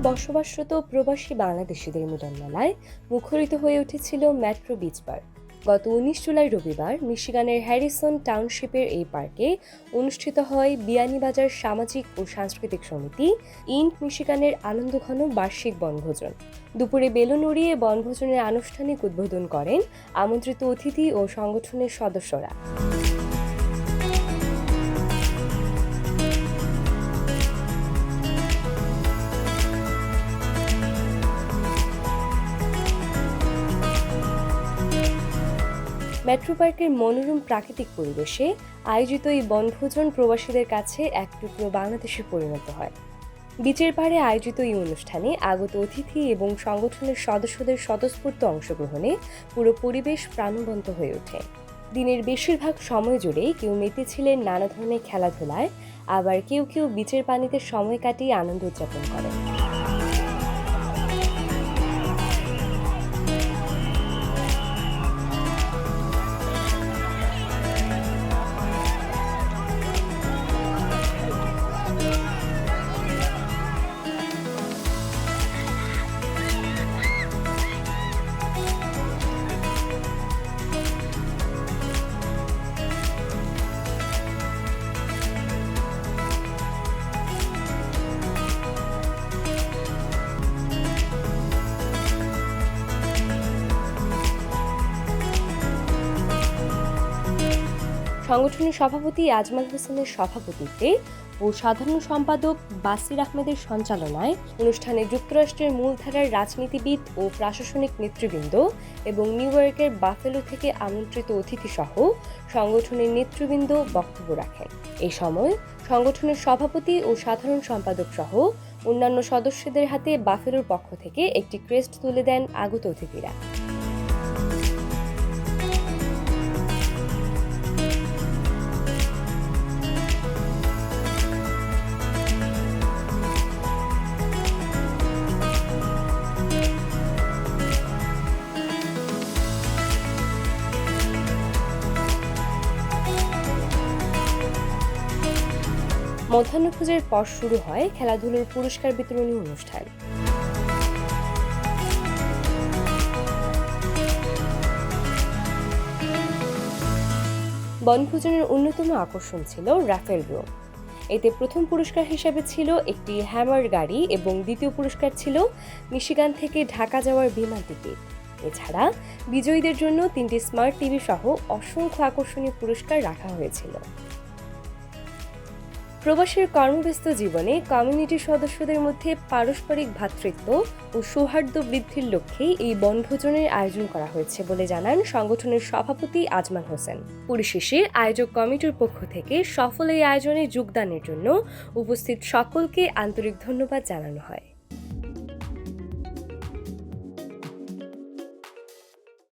বসবাসরত প্রবাসী বাংলাদেশিদের মিলনমেলায় মুখরিত হয়ে উঠেছিল মেট্রো বিচ পার্ক। গত ১৯ জুলাই রবিবার মিশিগানের হ্যারিসন টাউনশিপের এই পার্কে অনুষ্ঠিত হয় বিয়ানীবাজার সামাজিক ও সাংস্কৃতিক সমিতি ইন্ট মিশিগানের আনন্দঘন বার্ষিক বনভোজন। দুপুরে বেলুন উড়িয়ে বনভোজনের আনুষ্ঠানিক উদ্বোধন করেন আমন্ত্রিত অতিথি ও সংগঠনের সদস্যরা। মেট্রো পার্কের মনোরম প্রাকৃতিক পরিবেশে আয়োজিত এই বনভোজন প্রবাসীদের কাছে এক টুকরো বাংলাদেশে পরিণত হয়। বিচের পাড়ে আয়োজিত এই অনুষ্ঠানে আগত অতিথি এবং সংগঠনের সদস্যদের স্বতঃস্ফূর্ত অংশগ্রহণে পুরো পরিবেশ প্রাণবন্ত হয়ে ওঠে। দিনের বেশিরভাগ সময় জুড়েই কেউ মেতেছিলেন নানা ধরনের খেলাধুলায়, আবার কেউ কেউ বিচের পানিতে সময় কাটিয়ে আনন্দ উদযাপন করেন। সংগঠনের সভাপতি আজমাল হোসেনের সভাপতিত্বে ও সাধারণ সম্পাদক বাসির আহমেদের সঞ্চালনায় অনুষ্ঠানে যুক্তরাষ্ট্রের মূলধারার রাজনীতিবিদ ও প্রশাসনিক নেতৃবৃন্দ এবং নিউ ইয়র্কের বাফেলো থেকে আমন্ত্রিত অতিথিসহ সংগঠনের নেতৃবৃন্দ বক্তব্য রাখেন। এই সময় সংগঠনের সভাপতি ও সাধারণ সম্পাদক সহ অন্যান্য সদস্যদের হাতে বাফেলোর পক্ষ থেকে একটি ক্রেস্ট তুলে দেন আগত অতিথিরা। মধ্যাহ্নভোজের পর শুরু হয় খেলাধুলার পুরস্কার বিতরণী অনুষ্ঠান। বনভোজনের অন্যতম আকর্ষণ ছিল রাফেল ড্র। এতে প্রথম পুরস্কার হিসেবে ছিল একটি হ্যামার গাড়ি এবং দ্বিতীয় পুরস্কার ছিল মিশিগান থেকে ঢাকা যাওয়ার বিমান টিকিট। এছাড়া বিজয়ীদের জন্য 3টি স্মার্ট টিভি সহ অসংখ্য আকর্ষণীয় পুরস্কার রাখা হয়েছিল। প্রবাসীর কর্মব্যস্ত জীবনে কমিউনিটির সদস্যদের মধ্যে পারস্পরিক ভ্রাতৃত্ব ও সৌহার্দ্য বৃদ্ধির লক্ষ্যেই এই বনভোজনের আয়োজন করা হয়েছে বলে জানান সংগঠনের সভাপতি আজমাল হোসেন। পরিশেষে আয়োজক কমিটির পক্ষ থেকে সফল এই আয়োজনে যোগদানের জন্য উপস্থিত সকলকে আন্তরিক ধন্যবাদ জানানো হয়।